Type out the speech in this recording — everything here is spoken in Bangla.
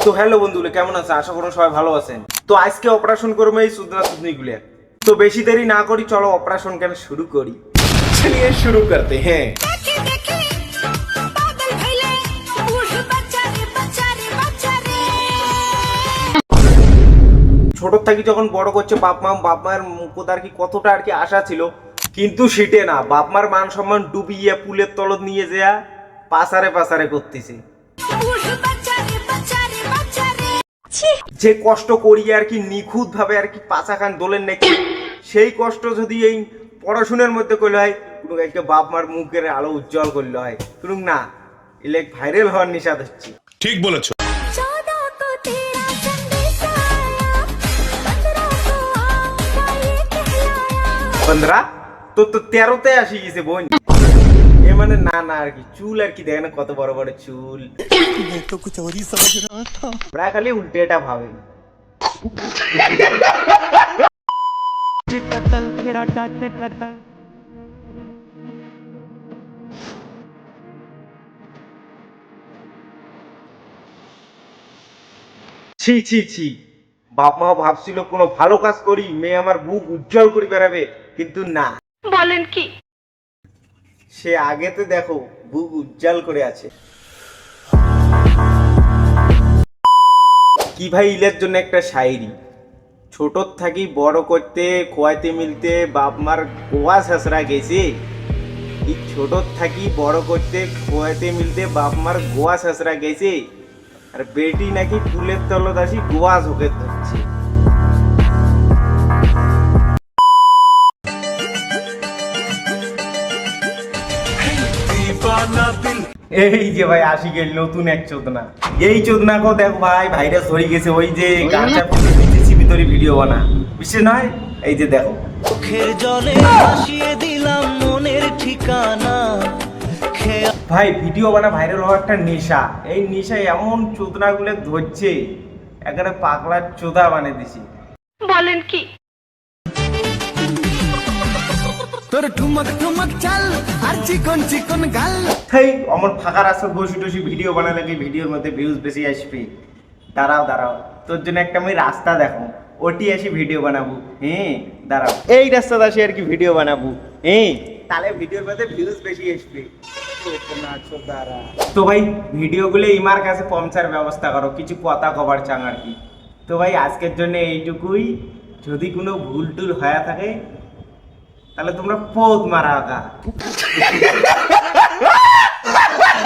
তো হ্যালো বন্ধুরা, কেমন আছে? আশা করুন সবাই ভালো আছেন। তো আজকে অপারেশন করবো এই সুদনা সুদনিগুলোর। তো বেশি দেরি না করি, চলো অপারেশন কেন শুরু করি। চলিয়ে শুরু করতে হ্যাঁ। ছোট থাকি যখন বড় করছে বাপ মায়ের মুখত আর কি কতটা আর কি আশা ছিল, কিন্তু সেটে না। বাপ মার মান সম্মান ডুবিয়ে পুলের তলত নিয়ে যেয়া পাসারে পাসারে করতেছে। যে কষ্ট করি আর কি নিখুঁত ভাবে আর কি পাচা খান দোলেন নাকি, সেই কষ্ট যদি এই পড়াশোনার মধ্যে করলে হয়, কোনো একটা বাপ মার মুখের আলো উজ্জ্বল করলে হয়, কোনো না ইলেক ভাইরাল হওয়ার নিশাদ হচ্ছে। ঠিক বলেছো। বন্ধুরা তো 13তে আসি গেছে বোন। এ মানে না না আর কি চুল আর কি দেখেন কত বড় বড় চুল। প্রায় খালি উল্টেটা ভাবে। ছি ছি ছি, বাপ মা ভাবছিল কোনো ভালো কাজ করি মেয়ে আমার মুখ উজ্জ্বল করে বেড়াবে, কিন্তু না। বলেন কি? সে আগেতে দেখো বুক উজ্জ্বল করে আছে। কি ভাই ইলের জন্য একটা শায়রি। ছোট থাকি বড় করতে খোয়াইতে মিলতে বাপ মার গোয়া শেষরা গেছে। এই ছোট থাকি বড় করতে খোয়াইতে মিলতে বাপ মার গোয়া শেষরা গেছে, আর বেটি নাকি ফুলের তলত আসি গোয়া ঝোঁকে ধরছে। এই যে ভাই আশিকের নতুন এক চোদনা। এই চোদনাকেও দেখো ভাই ভাইরাস ধরে গেছে। ওই যে গাঁজা পিছিয়ে ভিতরে ভিডিও বানা, বিশেষ নয়। এই যে দেখো চোখের জলে ভাসিয়ে দিলাম মনের ঠিকানা। ভাই ভিডিও বানা ভাইরাল হওয়ার একটা নেশা। এই নেশা এমন চোদনা গুলো ধরছে, একেবারে পাগলার চোদা বানিয়ে দিছি। বলেন কি? তোর ঠুমক ঠুমক চাল আর চিকন চিকন গাল। তাই আমার ফাঁকা রাস্তা বসে টসি ভিডিও বানালে কি ভিডিওর মধ্যে ভিউজ বেশি আসবে। দাঁড়াও দাঁড়াও, তোর জন্য একটা আমি রাস্তা দেখো, ওটি আসি ভিডিও বানাবো। হ্যাঁ দাঁড়াও, এই রাস্তাতে আসি আর কি ভিডিও বানাবো। হ্যাঁ তাহলে ভিডিওর মধ্যে ভিউজ বেশি আসবে। তো ভাই ভিডিওগুলো ইমার কাছে পৌঁছার ব্যবস্থা করো, কিছু কথা কবার চাং আর কি। তো ভাই আজকের জন্য এইটুকুই। যদি কোনো ভুল টুল হয়ে থাকে তাহলে তোমরা পথ মারা।